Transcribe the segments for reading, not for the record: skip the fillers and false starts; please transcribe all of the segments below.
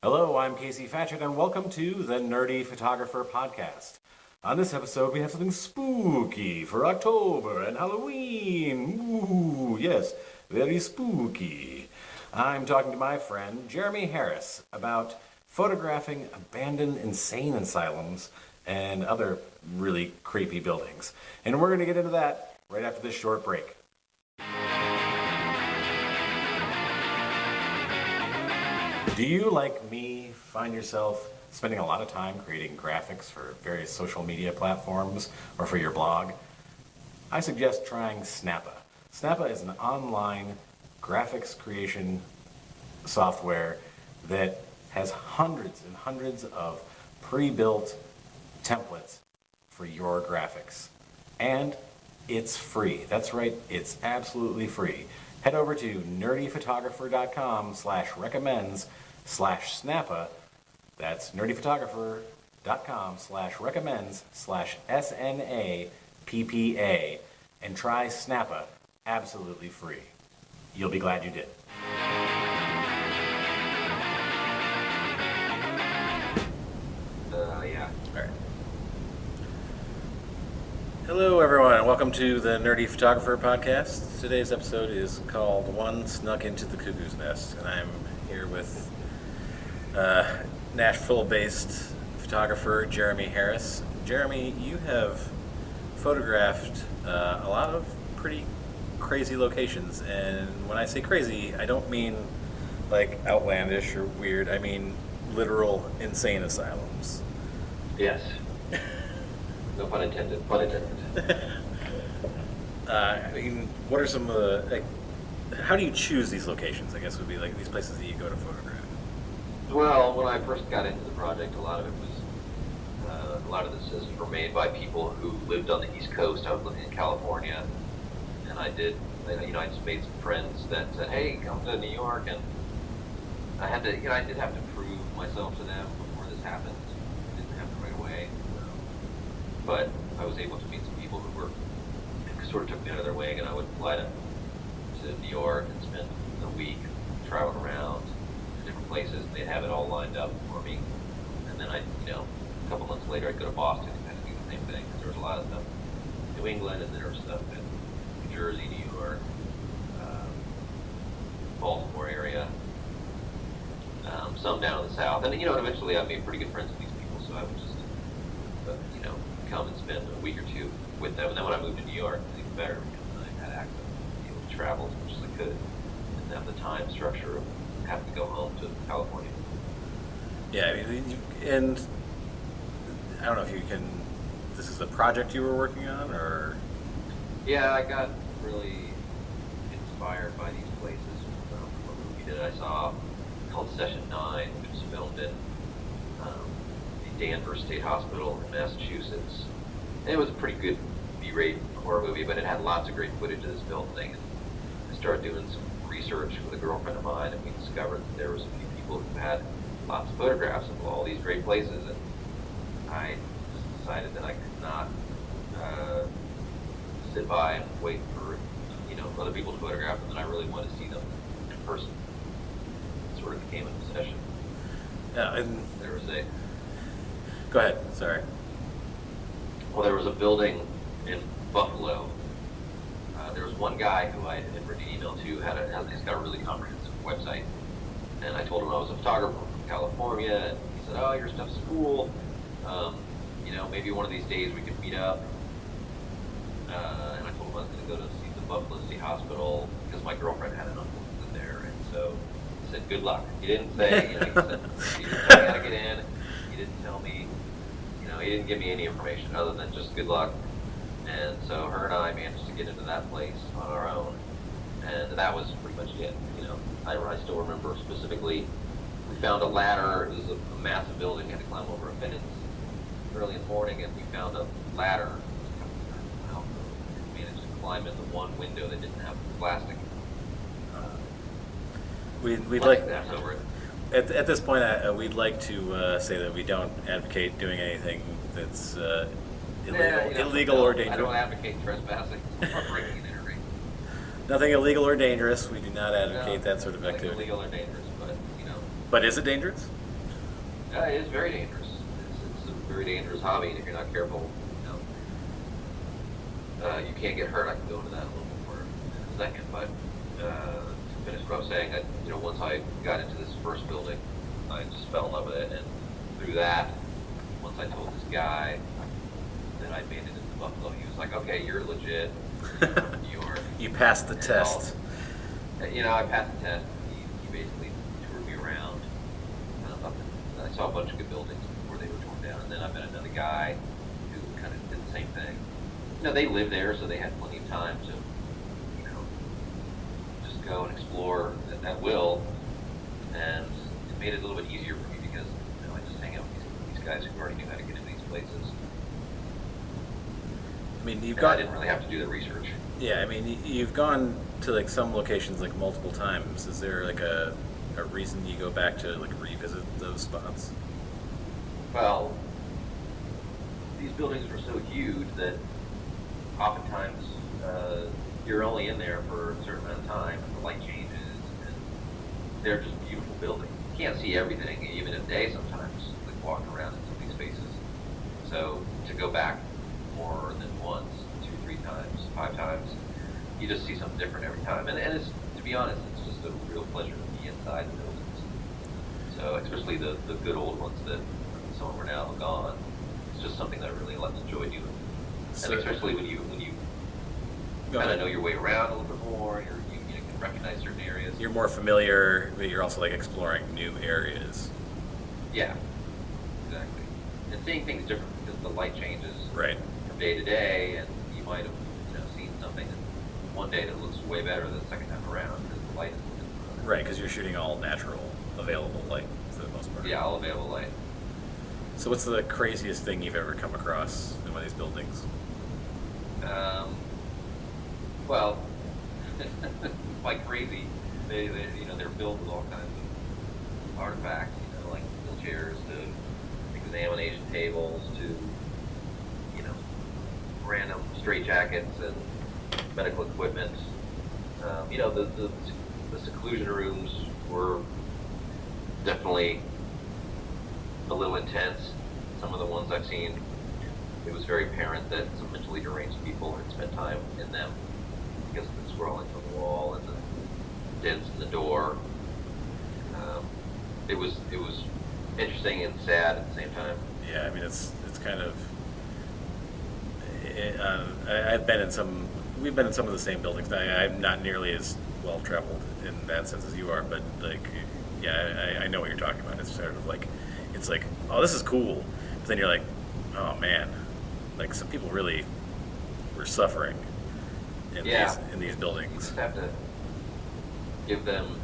Hello, I'm Casey Fatchett, and welcome to the Nerdy Photographer Podcast. On this episode, we have something spooky for October and Halloween. Ooh, yes, very spooky. I'm talking to my friend Jeremy Harris about photographing abandoned insane asylums and other really creepy buildings. And we're going to get into that right after this short break. Do you, like me, find yourself spending a lot of time creating graphics for various social media platforms or for your blog? I suggest trying Snappa. Snappa is an online graphics creation software that has hundreds and hundreds of pre-built templates for your graphics. And it's free. That's right, it's absolutely free. Head over to nerdyphotographer.com/recommends/Snappa. That's nerdyphotographer.com/recommends/SNAPPA and try Snappa absolutely free. You'll be glad you did. Yeah. All right. Hello, everyone, and welcome to the Nerdy Photographer Podcast. Today's episode is called One Snuck into the Cuckoo's Nest, and I'm here with Nashville-based photographer Jeremy Harris. Jeremy, you have photographed a lot of pretty crazy locations, and when I say crazy, I don't mean like outlandish or weird. I mean literal insane asylums. Yes. No pun intended. Pun intended. I mean, what are some of the, like, how do you choose these locations, I guess would be like these places that you go to photograph? Well, when I first got into the project, a lot of it was, a lot of the decisions were made by people who lived on the East Coast. I was living in California, and I just made some friends that said, hey, come to New York, and I did have to prove myself to them before this happened. I didn't have to right away. But I was able to meet some people who sort of took me under their wing, and I would fly to New York and spend a week traveling around to different places, and they'd have it all lined up for me. And then a couple months later, I'd go to Boston and kind of do the same thing, because there was a lot of stuff in New England, and there was stuff in New Jersey, New York, Baltimore area, some down in the South. And eventually I made pretty good friends with these people, so I would just come and spend a week or two with them. And then when I moved to New York, it was even better, because I had access to be able to travel as much as I could and have the time structure of having to go home to California. Yeah, I mean, and I don't know if you can, this is a project you were working on, or? Yeah, I got really inspired by these places. A movie that I saw called Session 9, which was filmed in the Danvers State Hospital in Massachusetts. And it was a pretty good B-rate horror movie, but it had lots of great footage of this building. And I started doing some research with a girlfriend of mine, and we discovered that there was a few people who had lots of photographs of all these great places. And I just decided that I could not sit by and wait for other people to photograph them, and I really wanted to see them in person. It sort of became an obsession. Yeah, and There was a go ahead, sorry. Well, there was a building in Buffalo. There was one guy who I had written an email to. He's got a really comprehensive website, and I told him I was a photographer from California, and he said, "Oh, your stuff's cool. Maybe one of these days we could meet up." And I told him I was going to go to see the Buffalo State Hospital because my girlfriend had an uncle who lived there, and so he said, "Good luck." He didn't say, he said, "You didn't tell me how to get in." He didn't tell me. He didn't give me any information other than just good luck. And so her and I managed to get into that place on our own. And that was pretty much it. I still remember specifically, we found a ladder. It was a massive building. We had to climb over a fence early in the morning, and we found a ladder. We managed to climb in the one window that didn't have plastic. We'd like, That's over it. at this point, we'd like to say that we don't advocate doing anything that's illegal or dangerous. I don't advocate trespassing or breaking and entering. Nothing illegal or dangerous. We do not advocate that sort of Nothing activity. illegal or dangerous, but But is it dangerous? It is very dangerous. It's a very dangerous hobby, and if you're not careful, you can get hurt. I can go into that a little more in a second, but to finish what I was saying, once I got into this first building, I just fell in love with it, and through that, once I told this guy that I made it into Buffalo, he was like, "Okay, you're legit. You're." You passed the test. I passed the test. He basically toured me around. I saw a bunch of good buildings before they were torn down, and then I met another guy who kind of did the same thing. They lived there, so they had plenty of time to, just go and explore at will, and it made it a little bit easier for me because, I just hang out with these guys who already knew how to get into these places. I mean, I didn't really have to do the research. Yeah, I mean, you've gone to like some locations like multiple times. Is there like a reason you go back to like revisit those spots? Well, these buildings are so huge that oftentimes you're only in there for a certain amount of time, and the light changes, and they're just beautiful buildings. You can't see everything, even in a day sometimes, like walking around in some of these spaces. So to go back more than once, 2, 3 times, 5 times, you just see something different every time. And it's, to be honest, it's just a real pleasure to be inside the buildings. So especially the good old ones that some of them are now gone. It's just something that I really enjoy doing. And especially when you kind of know your way around a little bit more, you can recognize certain areas. You're more familiar, but you're also like exploring new areas. Yeah, exactly. And seeing things different because the light changes right from day to day, and you might have seen something one day that looks way better than the second time around because the light is different. Right, because you're shooting all natural, available light for the most part. Yeah, all available light. So what's the craziest thing you've ever come across in one of these buildings? Well, like crazy, they're filled with all kinds of artifacts, like wheelchairs to examination tables to, random straitjackets and medical equipment. The seclusion rooms were definitely a little intense. Some of the ones I've seen, it was very apparent that some mentally deranged people had spent time in them because of the scrawling on the wall and the dents in the door. It was interesting and sad at the same time. Yeah, I mean it's kind of. I've been in some. We've been in some of the same buildings. I'm not nearly as well traveled in that sense as you are, but I know what you're talking about. It's sort of like, it's like, oh, this is cool, but then you're like, oh man, like some people really were suffering in these buildings. You just have to give them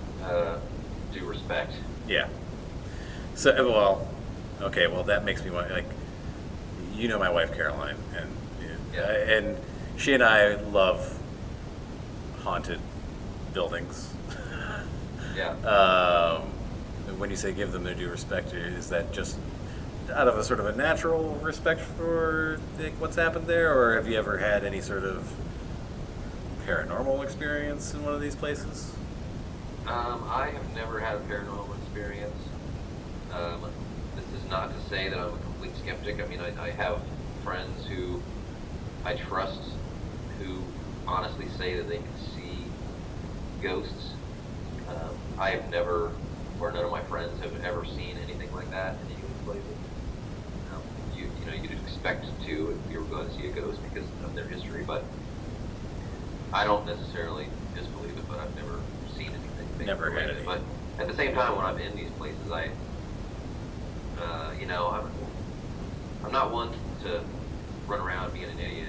due respect. Yeah. So okay, that makes me want, like, my wife Caroline, and she and I love haunted buildings. Yeah. When you say give them their due respect, is that just out of a sort of a natural respect for what's happened there, or have you ever had any sort of paranormal experience in one of these places? I have never had a paranormal experience. This is not to say that I'm a complete skeptic. I mean, I have friends who I trust who honestly say that they can see ghosts. I have never, or none of my friends have ever seen anything like that in any of these places. You'd expect to if you were going to see a ghost because of their history, but I don't necessarily disbelieve it, but I've never seen anything. Never had any. But at the same time, when I'm in these places, I'm not one to run around being an idiot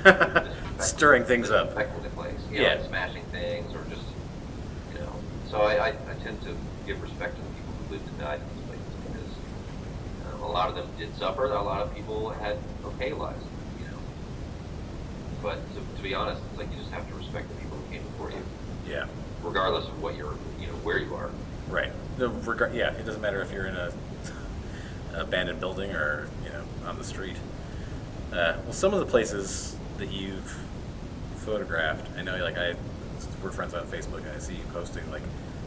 and stirring things up. Disrespecting the place, yeah, smashing things or just, So I tend to give respect to the people who lived and died in these places because a lot of them did suffer. A lot of people had okay lives, But to be honest, it's like you just have to respect the people who came before you. Yeah. Regardless of what you're, where you are. Right. It doesn't matter if you're in a abandoned building or on the street. Well, some of the places that you've photographed, I know, we're friends on Facebook, and I see you posting like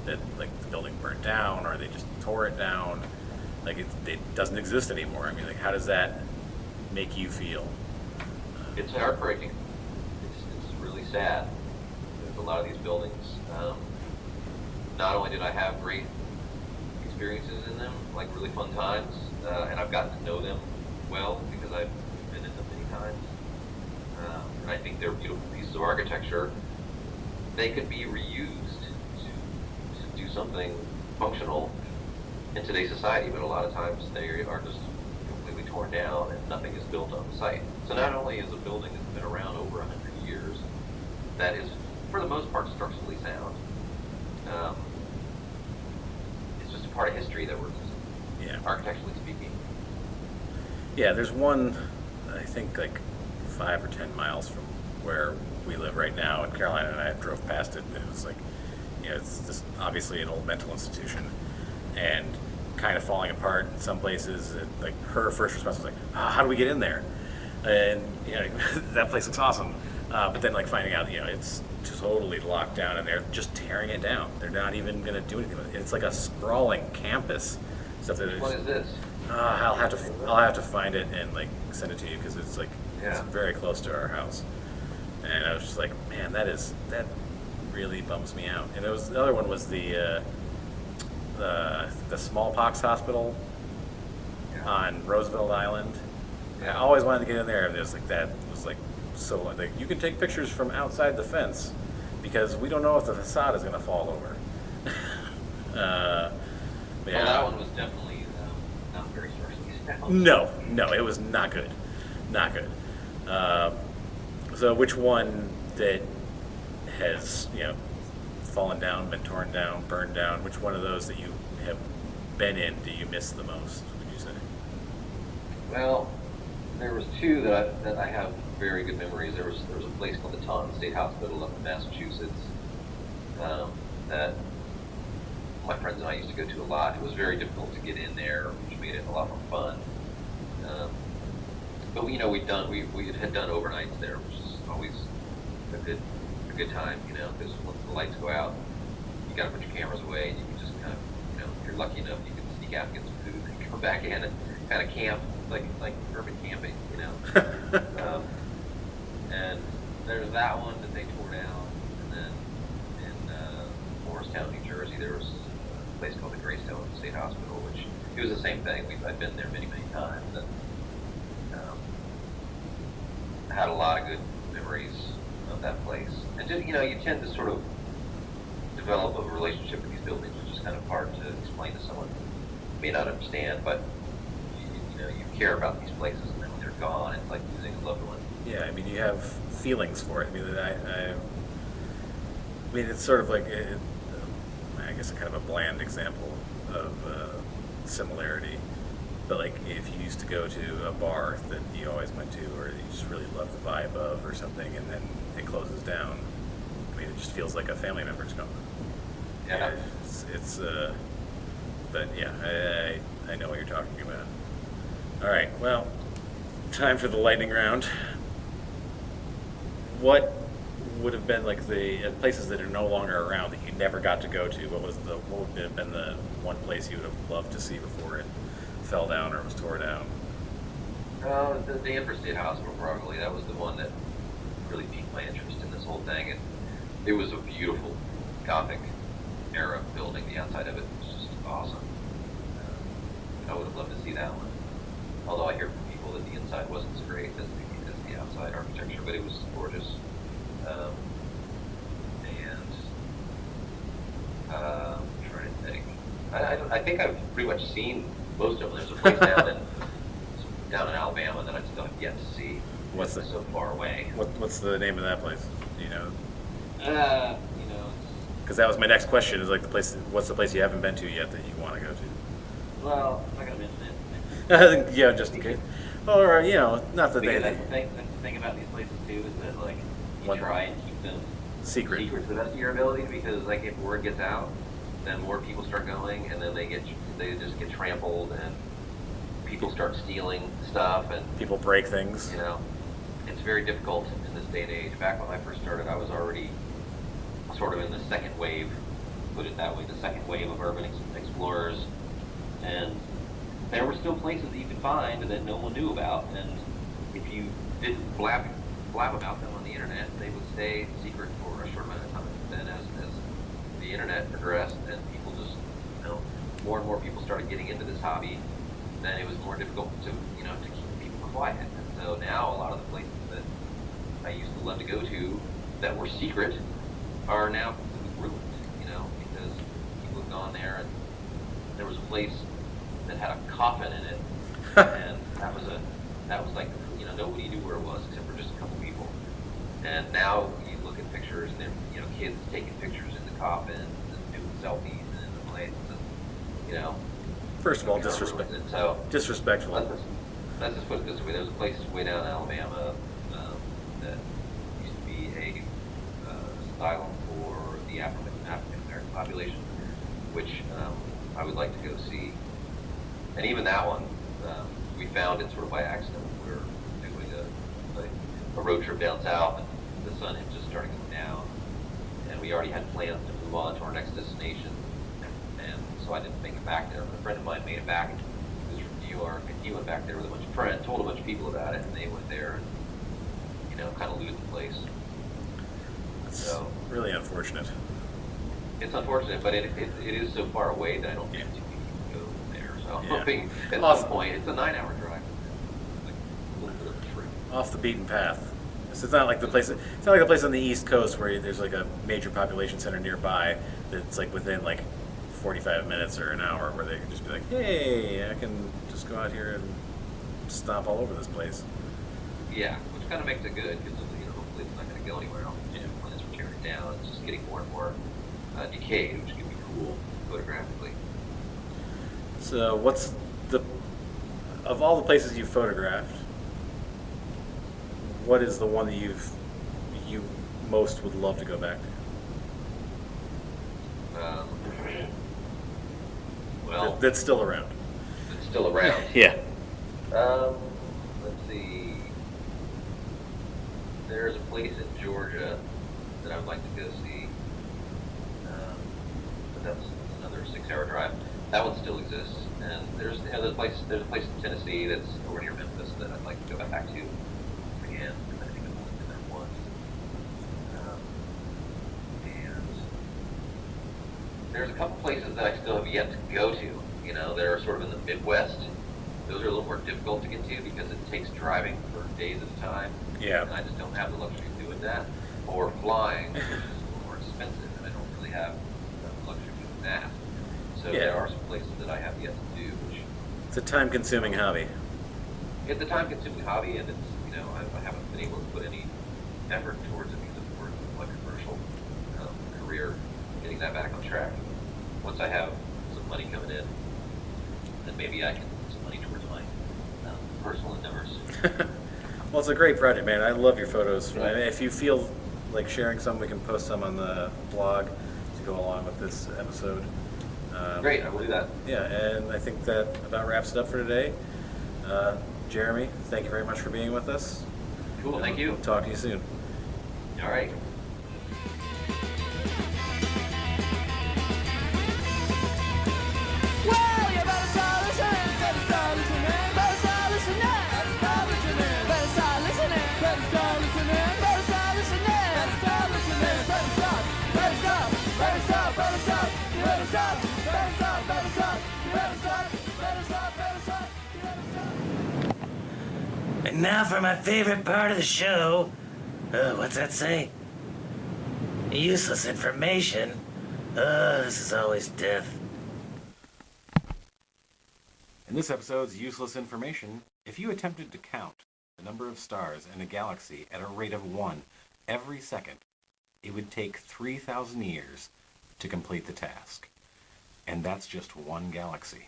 that, like the building burnt down or they just tore it down. like it doesn't exist anymore. I mean, like, how does that make you feel? It's heartbreaking. It's really sad. There's a lot of these buildings. Not only did I have great experiences in them, like really fun times, and I've gotten to know them well because I've been in them many times. And I think they're beautiful pieces of architecture. They could be reused to do something functional in today's society, but a lot of times they are just completely torn down and nothing is built on the site. So not only is a building that's been around over 100 years, that is, for the most part, structurally sound, it's just a part of history that we're losing, architecturally speaking. Yeah, there's one, I think, like 5 or 10 miles from where we live right now, and Caroline and I drove past it, and it was like, it's just obviously an old mental institution, and kind of falling apart in some places. And, like, her first response was like, how do we get in there? And that place looks awesome, but then like finding out, it's totally locked down, and they're just tearing it down. They're not even going to do anything with it. It's like a sprawling campus. Stuff that What is this? I'll have to find it and like send it to you, because it's like it's very close to our house. And I was just like, man, that really bums me out. And the other one was the smallpox hospital on Roosevelt Island. I always wanted to get in there, and it was like that was like so like you can take pictures from outside the fence because we don't know if the facade is going to fall over. Well, that one was definitely not very structurally sound. No, it was not good, not good. So which one that has fallen down, been torn down, burned down? Which one of those that you have been in do you miss the most? Would you say? Well, there was two that I have very good memories. There was a place called the Taunton State Hospital up in Massachusetts that my friends and I used to go to a lot. It was very difficult to get in there, which made it a lot more fun. But we had done overnights there, which is always a good time, because when the lights go out, you got to put your cameras away, and you can just kind of, if you're lucky enough, you can sneak out and get some food, and come back in and kind of camp, like urban camping, and there's that one that they tore down, and then in Morristown, New Jersey, there was a place called the Greystone State Hospital, which it was the same thing. I've been there many times, and had a lot of good memories of that place. And just, you tend to sort of develop a relationship with these buildings, which is kind of hard to explain to someone who may not understand, but you care about these places, and then when they're gone, it's like losing a loved one. Yeah, I mean, you have feelings for it. I mean, it's sort of like, I guess, a kind of a bland example of similarity. But like, if you used to go to a bar that you always went to, or you just really love the vibe of, or something, and then it closes down, I mean, it just feels like a family member's gone. Yeah. But yeah, I know what you're talking about. All right, well, time for the lightning round. What would have been like the places that are no longer around that you never got to go to? What would have been the one place you would have loved to see before it fell down or was torn down? The Danvers State Hospital, probably. That was the one that really piqued my interest in this whole thing. And it was a beautiful Gothic era building. The outside of it was just awesome. I would have loved to see that one. Although I hear from people that the inside wasn't so great as the outside architecture, but it was gorgeous. I'm trying to think. I think I've pretty much seen most of them. There's a place down in Alabama that I still have yet to see. What's it's so far away? What's the name of that place? Do you know? Because that was my next question. Is like what's the place you haven't been to yet that you want to go to? Well, I'm not gonna mention it. Yeah, just in case. Or not that because the thing about these places too is that like you try and keep them secret to the best of your ability, because like if word gets out, then more people start going, and then they just get trampled, and people start stealing stuff, and people break things. It's very difficult in this day and age. Back when I first started, I was already sort of in the second wave, put it that way, the second wave of urban explorers, and there were still places that you could find that no one knew about, and if you didn't blab about them on the internet, they would stay secret for a short amount of time. Then as the internet progressed and people just, more and more people started getting into this hobby, then it was more difficult to keep people quiet. And so now a lot of the places that I used to love to go to that were secret are now completely ruined, because people have gone there, and there was a place that had a coffin in it, and that was like, nobody knew where it was except for just a couple people. And now you look at pictures, and there, kids taking pictures in the coffin and doing selfies in the place, and, First of all, disrespectful. Let's just put it this way. There's a place way down in Alabama that used to be a asylum for the African American population, which I would like to go see. And even that one, we found it sort of by accident. We were doing a road trip down south, and the sun had just started going down, and we already had plans to move on to our next destination. And so I didn't make it back there. But a friend of mine made it back. He was from New York, and he went back there with a bunch of friends, told a bunch of people about it, and they went there and, kind of lose the place. It's really unfortunate. It's unfortunate, but it is so far away that I don't think too many people go there. So I'm hoping at some point, it's a 9-hour drive. It's like a little bit of a trip. Off the beaten path. So it's not like the place. It's not like a place on the East Coast where there's like a major population center nearby that's like within like 45 minutes or an hour, where they can just be like, "Hey, I can just go out here and stomp all over this place." Yeah, which kind of makes it good because hopefully it's not going to go anywhere else. When it's tearing it down, it's just getting more and more decayed, which can be cool photographically. So, what's of all the places you've photographed, what is the one that you most would love to go back to? Well, that's still around. It's still around. Yeah. Let's see. There's a place in Georgia that I would like to go see, but that's another 6-hour drive. That one still exists, and there's a place in Tennessee that's over near Memphis that I'd like to go back to again. I think I've only been there once. And there's a couple places that I still have yet to go to. That are sort of in the Midwest. Those are a little more difficult to get to because it takes driving for days at a time. Yeah. And I just don't have the luxury of doing that. Or flying, which is a little more expensive, and I don't really have the luxury of doing that. So there are some places that I have yet to do, which It's a time-consuming hobby. it's a time-consuming hobby, and it's I haven't been able to put any effort towards it because of working with my commercial career, getting that back on track. Once I have some money coming in, then maybe I can put some money towards my personal endeavors. Well, it's a great project, man. I love your photos. I mean, if you feel like sharing some, we can post some on the blog to go along with this episode. Great, I will do that. Yeah, and I think that about wraps it up for today. Jeremy, thank you very much for being with us. Cool, thank you. Talk to you soon. All right. Well, you better start listening, better start listening, better start listening, better start listening, better start listening, better start listening, better start listening, better start listening, better start, better start, better start, better start, you better start, better start, better start, you better start, better start, better start, you better start. And now for my favorite part of the show. What's that say? Useless information. This is always death. In this episode's useless information, if you attempted to count the number of stars in a galaxy at a rate of 1 every second, it would take 3,000 years to complete the task. And that's just one galaxy.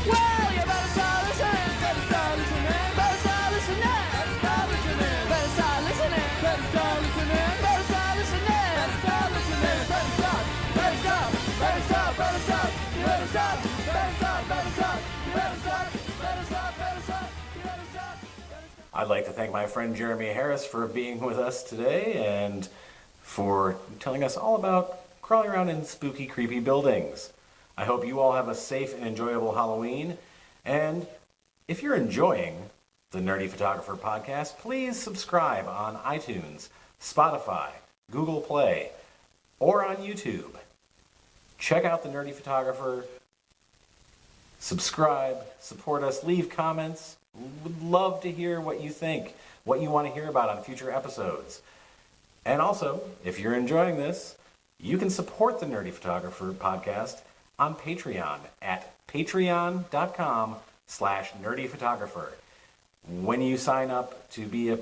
Well, you better start listening, better start listening, better start listening, better start listening, better start listening, better start listening, better start listening, better start listening, better start, better start, better start, better start, you better start, better start, better start, you better start, better start, better start, you better start, better start. I'd like to thank my friend Jeremy Harris for being with us today and for telling us all about crawling around in spooky, creepy buildings. I hope you all have a safe and enjoyable Halloween. And if you're enjoying the Nerdy Photographer podcast, please subscribe on iTunes, Spotify, Google Play, or on YouTube. Check out the Nerdy Photographer. Subscribe, support us, leave comments. Would love to hear what you think, what you want to hear about on future episodes. And also, if you're enjoying this, you can support the Nerdy Photographer podcast on Patreon at patreon.com/nerdyphotographer. When you sign up to be a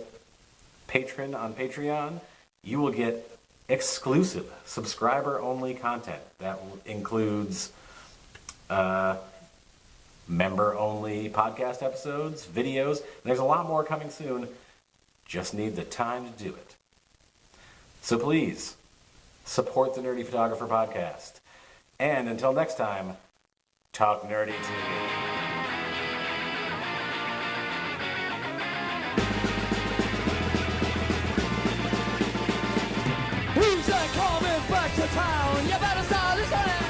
patron on Patreon, you will get exclusive subscriber-only content. That includes member-only podcast episodes, videos. There's a lot more coming soon. Just need the time to do it. So please, support the Nerdy Photographer podcast. And until next time, talk nerdy to me. Who's that coming back to town? You better start listening.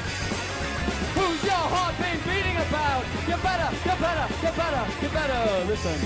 Who's your heart been beating about? You better listen.